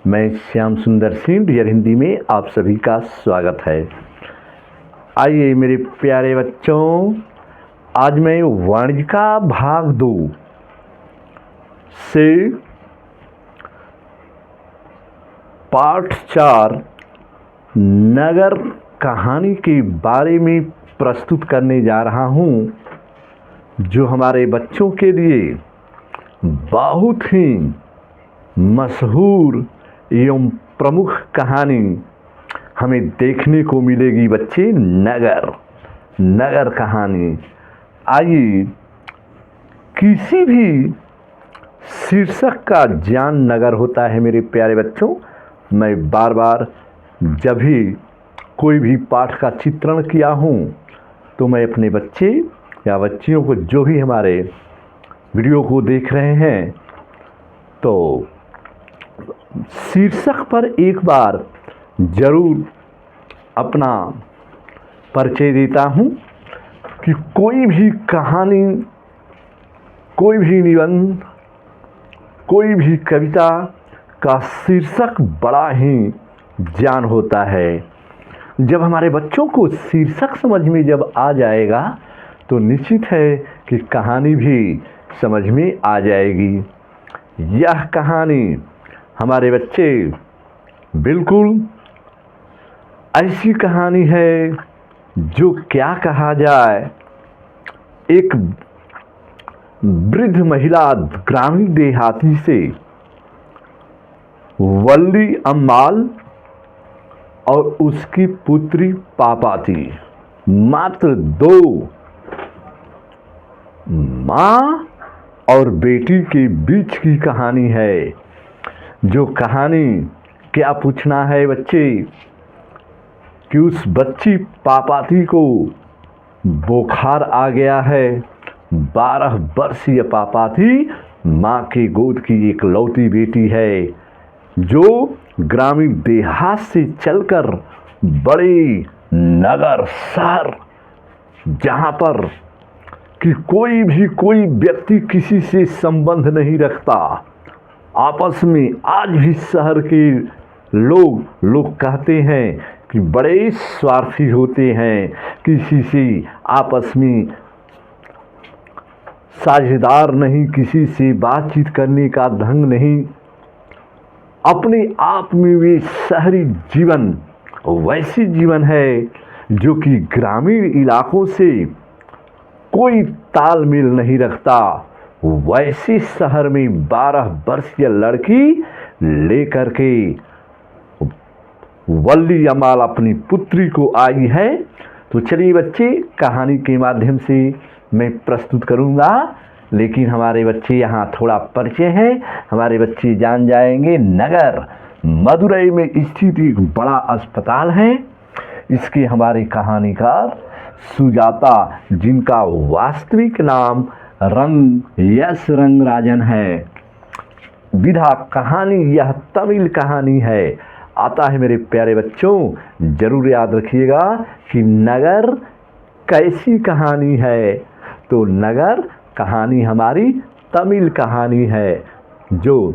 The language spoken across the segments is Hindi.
मैं श्याम सुंदर सिंह डियर हिंदी में आप सभी का स्वागत है। आइए मेरे प्यारे बच्चों, आज मैं वाणिज्य का भाग 2 से पाठ 4 नगर कहानी के बारे में प्रस्तुत करने जा रहा हूँ, जो हमारे बच्चों के लिए बहुत ही मशहूर एवं प्रमुख कहानी हमें देखने को मिलेगी। बच्चे, नगर कहानी। आइए, किसी भी शीर्षक का ज्ञान नगर होता है मेरे प्यारे बच्चों। मैं बार बार जब भी कोई भी पाठ का चित्रण किया हूँ तो मैं अपने बच्चे या बच्चियों को, जो भी हमारे वीडियो को देख रहे हैं, तो शीर्षक पर एक बार ज़रूर अपना परिचय देता हूँ कि कोई भी कहानी, कोई भी निबंध, कोई भी कविता का शीर्षक बड़ा ही ज्ञान होता है। जब हमारे बच्चों को शीर्षक समझ में जब आ जाएगा तो निश्चित है कि कहानी भी समझ में आ जाएगी। यह कहानी हमारे बच्चे बिल्कुल ऐसी कहानी है जो क्या कहा जाए, एक वृद्ध महिला ग्रामीण देहाती से वल्ली अम्माल और उसकी पुत्री पापाती, मात्र 2 माँ और बेटी के बीच की कहानी है। जो कहानी क्या पूछना है बच्चे कि उस बच्ची पापाती को बुखार आ गया है। 12 वर्षीय पापाती माँ की गोद की एक लौती बेटी है, जो ग्रामीण देहात से चलकर बड़े नगर शहर, जहाँ पर कि कोई व्यक्ति किसी से संबंध नहीं रखता, आपस में आज भी शहर के लोग कहते हैं कि बड़े स्वार्थी होते हैं, किसी से आपस में साझेदार नहीं, किसी से बातचीत करने का ढंग नहीं। अपने आप में वे शहरी जीवन वैसी जीवन है जो कि ग्रामीण इलाकों से कोई तालमेल नहीं रखता। वैसे शहर में 12 वर्षीय लड़की लेकर के वल्ली अम्माल अपनी पुत्री को आई है। तो चलिए बच्चे, कहानी के माध्यम से मैं प्रस्तुत करूंगा, लेकिन हमारे बच्चे यहाँ थोड़ा परिचय है। हमारे बच्चे जान जाएंगे नगर मदुरई में स्थित एक बड़ा अस्पताल है। इसके हमारे कहानीकार सुजाता, जिनका वास्तविक नाम यश रंगराजन है। विधा कहानी यह तमिल कहानी है। आता है मेरे प्यारे बच्चों, जरूर याद रखिएगा कि नगर कैसी कहानी है। तो नगर कहानी हमारी तमिल कहानी है, जो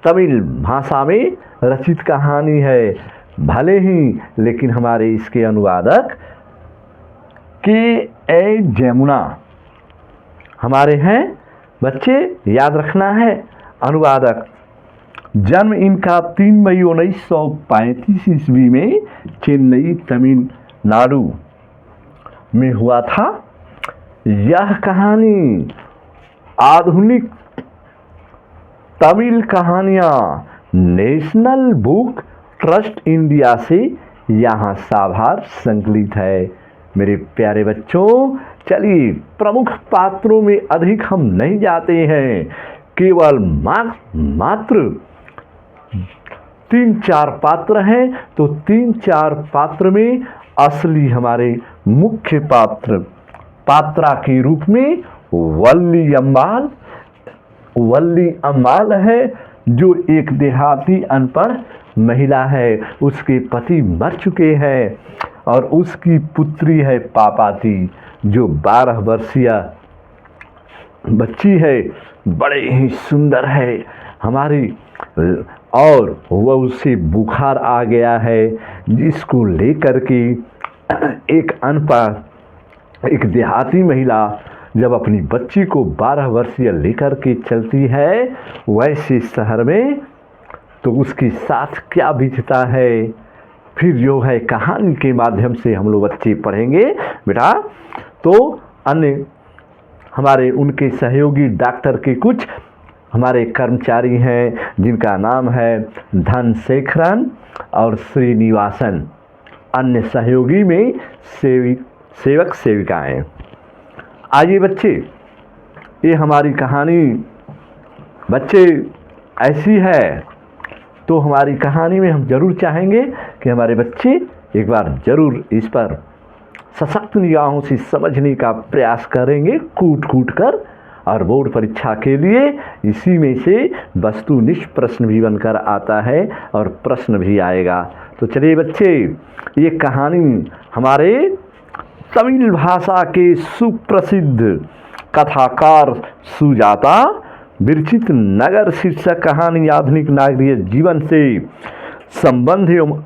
तमिल भाषा में रचित कहानी है। भले ही लेकिन हमारे इसके अनुवादक के जमुना हमारे हैं बच्चे, याद रखना है। अनुवादक, जन्म इनका 3 मई 1935 ईस्वी में चेन्नई तमिलनाडु में हुआ था। यह कहानी आधुनिक तमिल कहानियाँ नेशनल बुक ट्रस्ट इंडिया से यहाँ साभार संकलित है। मेरे प्यारे बच्चों, चलिए प्रमुख पात्रों में अधिक हम नहीं जाते हैं, केवल मात्र 3-4 पात्र हैं। तो 3-4 पात्र में असली हमारे मुख्य पात्रा के रूप में वल्ली अम्माल है, जो एक देहाती अनपढ़ महिला है। उसके पति मर चुके हैं और उसकी पुत्री है पापाती, जो 12 वर्षीय बच्ची है, बड़े ही सुंदर है। हमारी और वह उसे बुखार आ गया है, जिसको लेकर के एक अनपढ़ एक देहाती महिला जब अपनी बच्ची को 12 वर्षीय लेकर के चलती है वैसे शहर में, तो उसके साथ क्या बीतता है फिर जो है कहानी के माध्यम से हम लोग बच्चे पढ़ेंगे बेटा। तो अन्य हमारे उनके सहयोगी डॉक्टर के कुछ हमारे कर्मचारी हैं जिनका नाम है धनशेखरन और श्रीनिवासन, अन्य सहयोगी में सेवक सेविकाएं। आइए बच्चे, ये हमारी कहानी बच्चे ऐसी है, तो हमारी कहानी में हम ज़रूर चाहेंगे कि हमारे बच्चे एक बार ज़रूर इस पर सशक्त निगाहों से समझने का प्रयास करेंगे कूट कर, और बोर्ड परीक्षा के लिए इसी में से वस्तुनिष्ठ प्रश्न भी बनकर आता है और प्रश्न भी आएगा। तो चलिए बच्चे, ये कहानी हमारे तमिल भाषा के सुप्रसिद्ध कथाकार सुजाता विरचित नगर शीर्षक कहानी आधुनिक नागरिक जीवन से संबंध एवं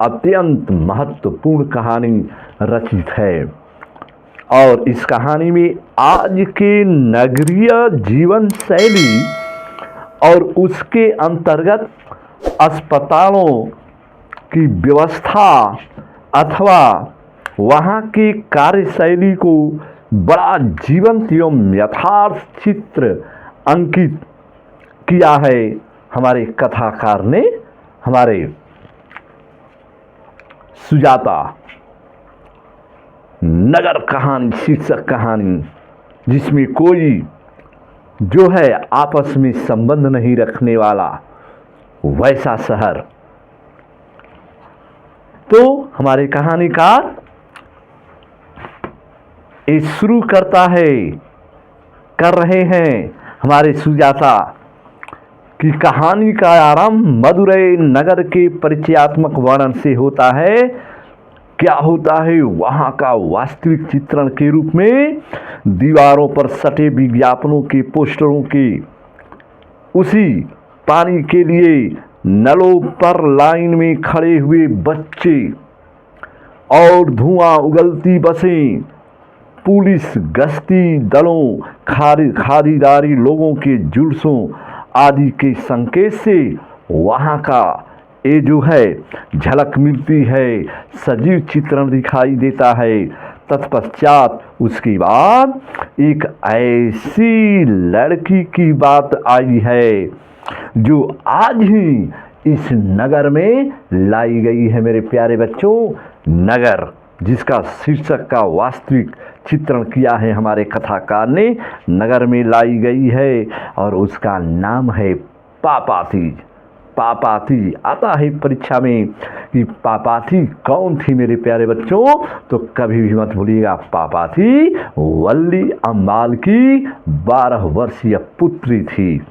अत्यंत महत्वपूर्ण कहानी रचित है। और इस कहानी में आज के नगरीय जीवन शैली और उसके अंतर्गत अस्पतालों की व्यवस्था अथवा वहाँ की कार्यशैली को बड़ा जीवंत एवं यथार्थ चित्र अंकित किया है हमारे कथाकार ने, हमारे सुजाता नगर कहानी शीर्षक कहानी, जिसमें कोई जो है आपस में संबंध नहीं रखने वाला वैसा शहर। तो हमारे कहानीकार ये शुरू कर रहे हैं हमारे सुजाता की कहानी का आरंभ मदुरै नगर के परिचयात्मक वर्णन से होता है। क्या होता है वहाँ का वास्तविक चित्रण के रूप में दीवारों पर सटे विज्ञापनों के पोस्टरों के, उसी पानी के लिए नलों पर लाइन में खड़े हुए बच्चे और धुआं उगलती बसें, पुलिस गश्ती दलों, खादीदारी लोगों के जुलूसों आदि के संकेत से वहाँ का ये जो है झलक मिलती है, सजीव चित्रण दिखाई देता है। तत्पश्चात उसके बाद एक ऐसी लड़की की बात आई है जो आज ही इस नगर में लाई गई है। मेरे प्यारे बच्चों, नगर जिसका शीर्षक का वास्तविक चित्रण किया है हमारे कथाकार ने, नगर में लाई गई है और उसका नाम है पापाथी। पापाथी आता है परीक्षा में कि पापाथी कौन थी मेरे प्यारे बच्चों, तो कभी भी मत भूलिएगा, पापाथी वल्ली अम्बाल की 12 वर्षीय पुत्री थी।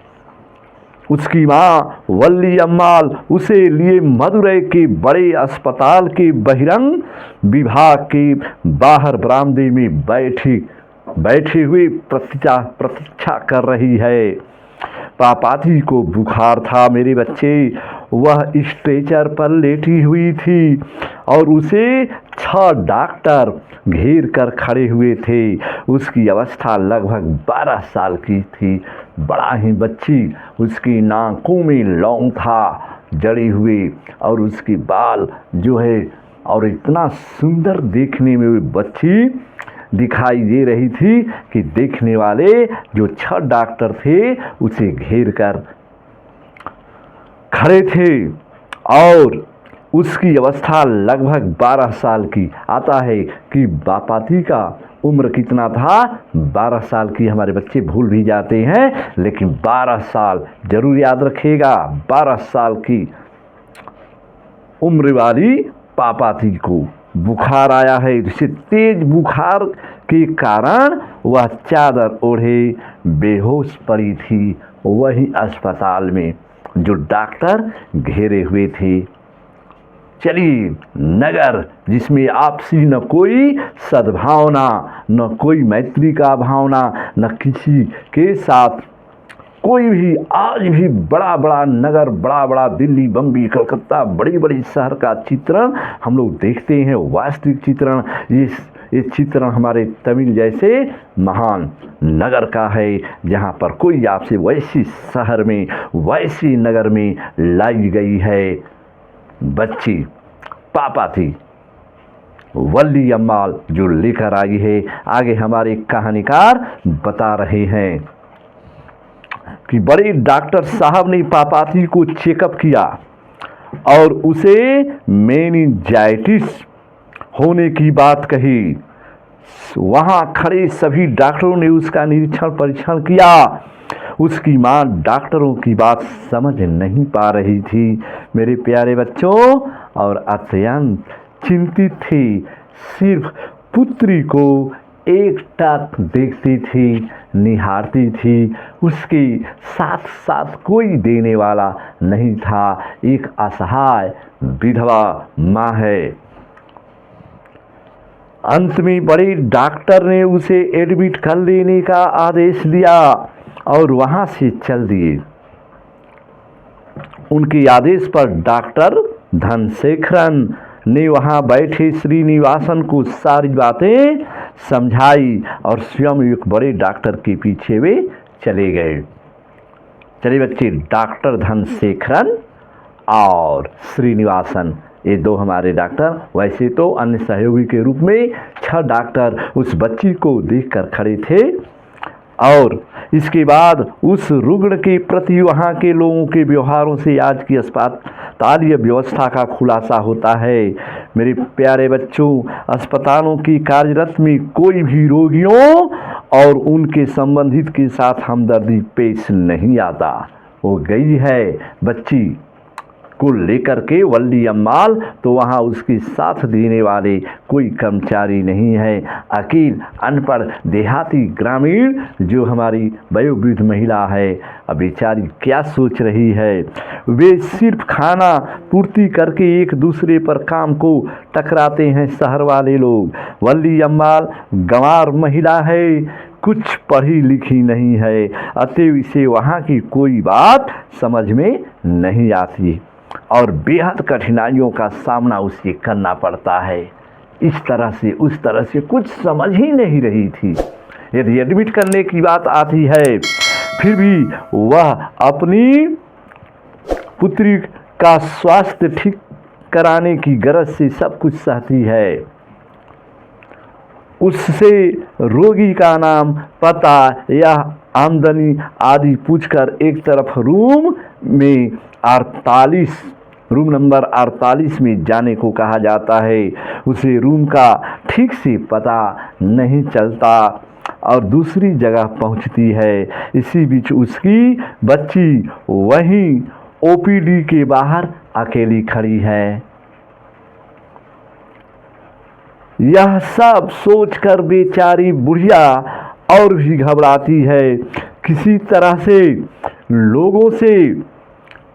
उसकी माँ वल्ली अम्माल उसे लिए मदुरै के बड़े अस्पताल के बहिरंग विभाग के बाहर बरामदे में बैठे हुए प्रतीक्षा कर रही है। पापाथी को बुखार था मेरे बच्चे, वह स्ट्रेचर पर लेटी हुई थी और उसे 6 डॉक्टर घेर कर खड़े हुए थे। उसकी अवस्था लगभग 12 साल की थी, बड़ा ही बच्ची, उसकी नाकों में लौंग था जड़े हुए और उसके बाल जो है, और इतना सुंदर देखने में वो बच्ची दिखाई दे रही थी कि देखने वाले जो 6 डॉक्टर थे उसे घेर कर खड़े थे और उसकी अवस्था लगभग 12 साल की। आता है कि पापाथी का उम्र कितना था, 12 साल की। हमारे बच्चे भूल भी जाते हैं, लेकिन 12 साल जरूर याद रखिएगा। 12 साल की उम्र वाली पापाथी को बुखार आया है। इसे तेज बुखार के कारण वह चादर ओढ़े बेहोश पड़ी थी वही अस्पताल में, जो डॉक्टर घेरे हुए थे। चलिए, नगर जिसमें आपसी न कोई सद्भावना, न कोई मैत्री का भावना, न किसी के साथ कोई भी आज भी बड़ा बड़ा नगर, बड़ा बड़ा दिल्ली, बम्बई, कलकत्ता, बड़ी बड़ी शहर का चित्रण हम लोग देखते हैं, वास्तविक चित्रण ये चित्रण हमारे तमिल जैसे महान नगर का है, जहाँ पर कोई आपसे वैसी शहर में, वैसी नगर में लाई गई है बच्ची पापा थी वल्ली अम्माल जो लेकर आई है। आगे हमारे कहानीकार बता रहे हैं कि बड़े डॉक्टर साहब ने पापाती को चेकअप किया और उसे मेनिंजाइटिस होने की बात कही। वहाँ खड़े सभी डॉक्टरों ने उसका निरीक्षण परीक्षण किया। उसकी माँ डॉक्टरों की बात समझ नहीं पा रही थी मेरे प्यारे बच्चों, और अत्यंत चिंतित थी। सिर्फ पुत्री को एकटक देखती थी, निहारती थी। उसके साथ साथ कोई देने वाला नहीं था। एक असहाय विधवा माँ है। अंत में बड़े डॉक्टर ने उसे एडमिट कर लेने का आदेश दिया और वहां से चल दिए। उनके आदेश पर डॉक्टर धनशेखरन ने वहां बैठे श्रीनिवासन को सारी बातें समझाई और स्वयं एक बड़े डॉक्टर के पीछे वे चले गए। चलिए बच्चे, डॉक्टर धनशेखरन और श्रीनिवासन, ये दो हमारे डॉक्टर। वैसे तो अन्य सहयोगी के रूप में 6 डॉक्टर उस बच्ची को देखकर खड़े थे। और इसके बाद उस रुग्ण के प्रति वहाँ के लोगों के व्यवहारों से आज की अस्पतालीय व्यवस्था का खुलासा होता है। मेरे प्यारे बच्चों, अस्पतालों की कार्यरत में कोई भी रोगियों और उनके संबंधित के साथ हमदर्दी पेश नहीं आता। वो गई है बच्ची को लेकर के वल्ली अम्माल, तो वहाँ उसके साथ देने वाले कोई कर्मचारी नहीं है। अकेल अनपढ़ देहाती ग्रामीण जो हमारी वयोवृद्ध महिला है, अब बेचारी क्या सोच रही है। वे सिर्फ खाना पूर्ति करके एक दूसरे पर काम को टकराते हैं शहर वाले लोग। वल्ली अम्माल गंवार महिला है, कुछ पढ़ी लिखी नहीं है, अतएव इसे वहाँ की कोई बात समझ में नहीं आती और बेहद कठिनाइयों का सामना उसे करना पड़ता है। इस तरह से उस तरह से कुछ समझ ही नहीं रही थी। यदि एडमिट करने की बात आती है, फिर भी वह अपनी पुत्री का स्वास्थ्य ठीक कराने की गरज से सब कुछ सहती है। उससे रोगी का नाम, पता या आमदनी आदि पूछकर एक तरफ रूम नंबर 48 में जाने को कहा जाता है। उसे रूम का ठीक से पता नहीं चलता और दूसरी जगह पहुंचती है। इसी बीच उसकी बच्ची वहीं ओपीडी के बाहर अकेली खड़ी है। यह सब सोचकर बेचारी बुढ़िया और भी घबराती है। किसी तरह से लोगों से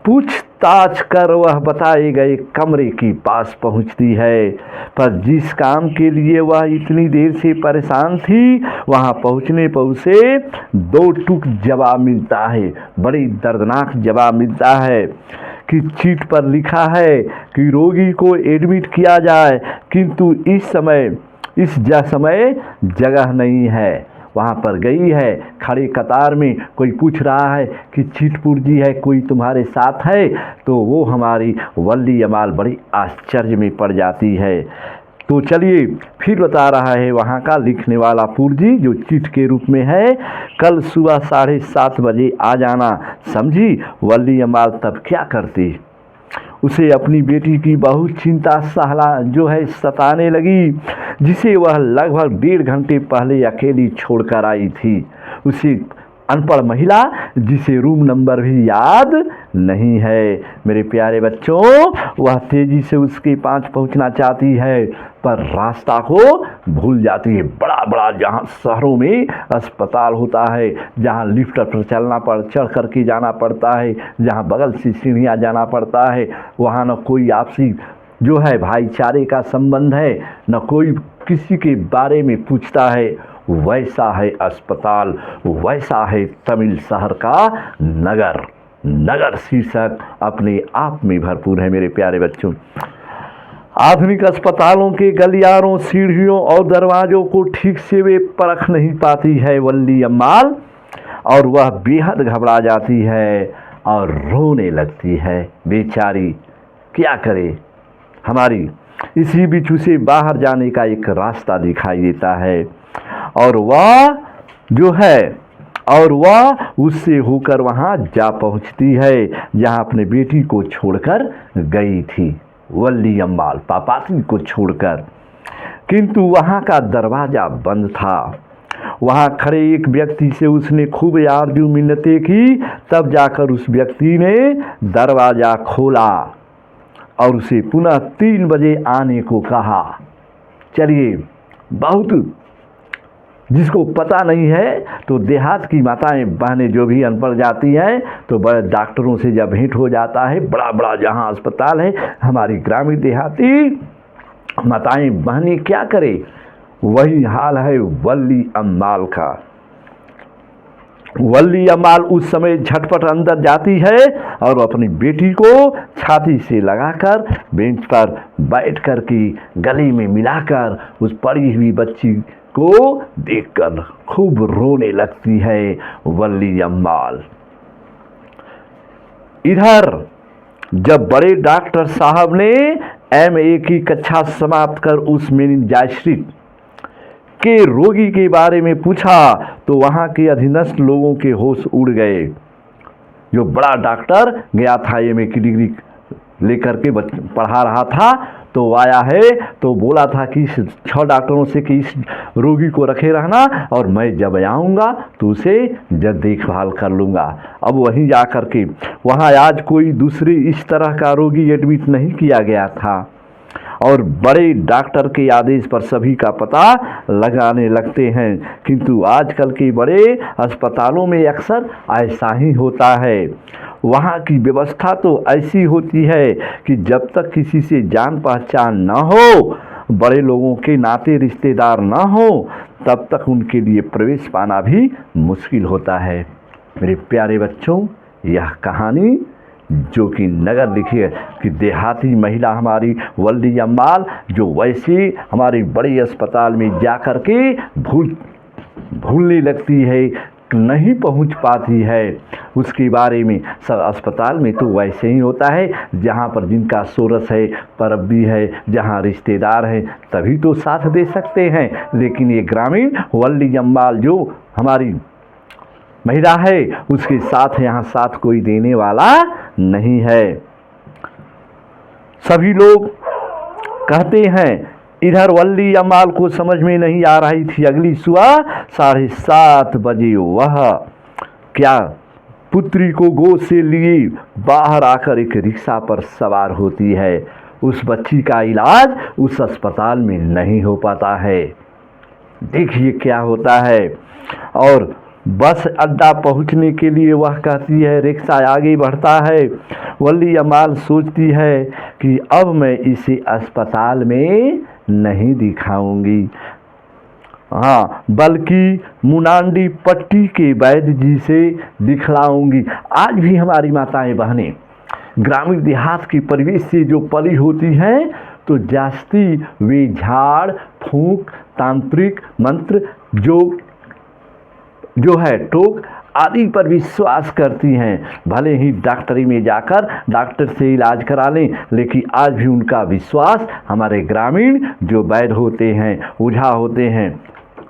पूछताछ कर वह बताए गए कमरे के पास पहुंचती है, पर जिस काम के लिए वह इतनी देर से परेशान थी, वहां पहुंचने पर उसे 2 टूक जवाब मिलता है। बड़ी दर्दनाक जवाब मिलता है कि चीट पर लिखा है कि रोगी को एडमिट किया जाए, किंतु इस समय जगह नहीं है। वहाँ पर गई है, खड़े कतार में कोई पूछ रहा है कि चीटपुर जी है, कोई तुम्हारे साथ है, तो वो हमारी वल्ली अम्माल बड़ी आश्चर्य में पड़ जाती है। तो चलिए फिर बता रहा है वहाँ का लिखने वाला पुरजी, जो चिट के रूप में है, कल सुबह 7:30 बजे आ जाना। समझी? वल्ली अम्माल तब क्या करती, उसे अपनी बेटी की बहुत चिंता सताने लगी, जिसे वह लगभग 1.5 घंटे पहले अकेली छोड़कर आई थी। उसे अनपढ़ महिला जिसे रूम नंबर भी याद नहीं है। मेरे प्यारे बच्चों, वह तेजी से उसके पास पहुंचना चाहती है, पर रास्ता को भूल जाती है। बड़ा जहां शहरों में अस्पताल होता है, जहां लिफ्ट पर चढ़ करके जाना पड़ता है, जहां बगल से सीढ़ियाँ जाना पड़ता है, वहाँ न कोई आपसी भाईचारे का संबंध है, न कोई किसी के बारे में पूछता है। वैसा है अस्पताल, वैसा है तमिल शहर का नगर। नगर शीर्षक अपने आप में भरपूर है मेरे प्यारे बच्चों। आधुनिक अस्पतालों के गलियारों, सीढ़ियों और दरवाजों को ठीक से वे परख नहीं पाती है वल्ली अम्माल, और वह बेहद घबरा जाती है और रोने लगती है। बेचारी क्या करे। हमारी इसी बीच उसे बाहर जाने का एक रास्ता दिखाई देता है, और वह उससे होकर वहाँ जा पहुँचती है जहाँ अपने बेटी को छोड़कर गई थी, वल्ली अम्माल पापाती को छोड़कर। किंतु वहाँ का दरवाज़ा बंद था। वहाँ खड़े एक व्यक्ति से उसने खूब आरजू मिन्नतें की, तब जाकर उस व्यक्ति ने दरवाज़ा खोला और उसे पुनः 3 बजे आने को कहा। चलिए, बहुत जिसको पता नहीं है तो देहात की माताएं बहनें जो भी अनपढ़ जाती हैं तो बड़े डॉक्टरों से जब भेंट हो जाता है, बड़ा बड़ा जहाँ अस्पताल है, हमारी ग्रामीण देहाती माताएं बहनें क्या करें, वही हाल है वल्ली अम्माल का। वल्ली अम्माल उस समय झटपट अंदर जाती है और अपनी बेटी को छाती से लगाकर बेंच पर बैठ कर के गले में मिलाकर उस पड़ी हुई बच्ची को देखकर खूब रोने लगती है वल्ली अम्माल। इधर जब बड़े डॉक्टर साहब ने MA की कक्षा समाप्त कर उस मेनिंजाइटिस के रोगी के बारे में पूछा तो वहाँ के अधीनस्थ लोगों के होश उड़ गए। जो बड़ा डॉक्टर गया था MA की डिग्री लेकर के पढ़ा रहा था, तो आया है तो बोला था कि 6 डॉक्टरों से कि इस रोगी को रखे रहना और मैं जब आऊँगा तो उसे जब देखभाल कर लूँगा। अब वहीं जा कर के वहाँ आज कोई दूसरे इस तरह का रोगी एडमिट नहीं किया गया था, और बड़े डॉक्टर के आदेश पर सभी का पता लगाने लगते हैं। किंतु आजकल के बड़े अस्पतालों में अक्सर ऐसा ही होता है। वहाँ की व्यवस्था तो ऐसी होती है कि जब तक किसी से जान पहचान न हो, बड़े लोगों के नाते रिश्तेदार न हो, तब तक उनके लिए प्रवेश पाना भी मुश्किल होता है। मेरे प्यारे बच्चों, यह कहानी जो कि नगर लिखी है कि देहाती महिला हमारी वल्ली अम्माल जो वैसे हमारे बड़े अस्पताल में जा कर के भूलने लगती है, नहीं पहुंच पाती है, उसके बारे में सब अस्पताल में तो वैसे ही होता है। जहाँ पर जिनका सोरस है, परबी है, जहाँ रिश्तेदार हैं, तभी तो साथ दे सकते हैं। लेकिन ये ग्रामीण वल्ली अम्माल जो हमारी महिला है, उसके साथ यहाँ साथ कोई देने वाला नहीं है। सभी लोग कहते हैं। इधर वल्ली अम्माल को समझ में नहीं आ रही थी। अगली सुबह 7:30 बजे वह क्या पुत्री को गोद से लिए बाहर आकर एक रिक्शा पर सवार होती है। उस बच्ची का इलाज उस अस्पताल में नहीं हो पाता है। देखिए क्या होता है। और बस अड्डा पहुंचने के लिए वह कहती है, रिक्शा आगे बढ़ता है। वल्ली अम्माल सोचती है कि अब मैं इसे अस्पताल में नहीं दिखाऊंगी, हाँ, बल्कि मुनांडी पट्टी के वैद्य जी से दिखलाऊंगी। आज भी हमारी माताएं बहनें ग्रामीण देहात के परिवेश से जो पली होती हैं, तो जास्ती वे झाड़ फूंक, तांत्रिक मंत्र, जो है टोक आदि पर विश्वास करती हैं। भले ही डॉक्टरी में जाकर डॉक्टर से इलाज करा लें, लेकिन आज भी उनका विश्वास हमारे ग्रामीण जो वैद्य होते हैं, ओझा होते हैं,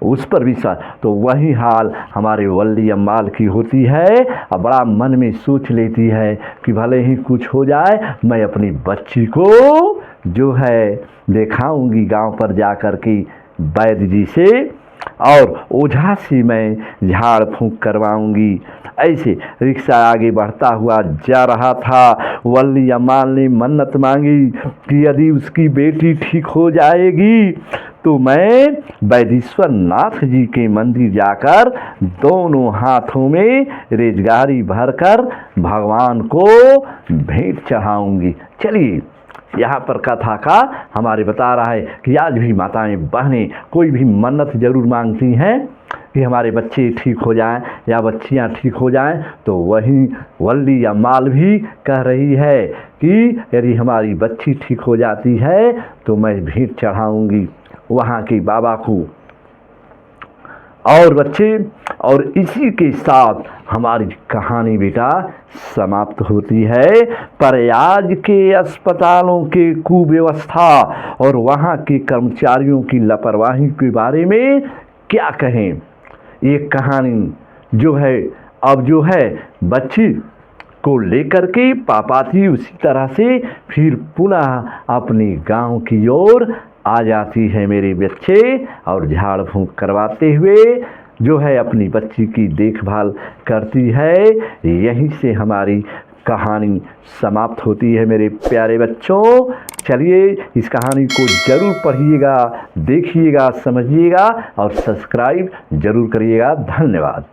उस पर विश्वास। तो वही हाल हमारे वल्ली अम्माल की होती है। और बड़ा मन में सोच लेती है कि भले ही कुछ हो जाए, मैं अपनी बच्ची को जो है दिखाऊंगी गांव पर जा कर के वैद्य जी से, और ओझा से मैं झाड़ फूंक करवाऊंगी। ऐसे रिक्शा आगे बढ़ता हुआ जा रहा था। वल्ली अम्माल ने मन्नत मांगी कि यदि उसकी बेटी ठीक हो जाएगी तो मैं वैदेश्वर नाथ जी के मंदिर जाकर दोनों हाथों में रेजगारी भरकर भगवान को भेंट चढ़ाऊंगी। चलिए, यहाँ पर कथा का हमारे बता रहा है कि आज भी माताएं बहनें कोई भी मन्नत ज़रूर मांगती हैं कि हमारे बच्चे ठीक हो जाएं या बच्चियां ठीक हो जाएं, तो वही वल्ली या माल भी कह रही है कि यदि हमारी बच्ची ठीक हो जाती है तो मैं भेंट चढ़ाऊंगी वहाँ के बाबा को और बच्चे। और इसी के साथ हमारी कहानी बेटा समाप्त होती है। पर आज के अस्पतालों के कुव्यवस्था और वहाँ के कर्मचारियों की लापरवाही के बारे में क्या कहें। ये कहानी जो है अब जो है बच्ची को लेकर के पापाती उसी तरह से फिर पुनः अपने गांव की ओर आ जाती है मेरे बच्चे, और झाड़ फूंक करवाते हुए जो है अपनी बच्ची की देखभाल करती है। यहीं से हमारी कहानी समाप्त होती है मेरे प्यारे बच्चों। चलिए इस कहानी को ज़रूर पढ़िएगा, देखिएगा, समझिएगा और सब्सक्राइब ज़रूर करिएगा। धन्यवाद।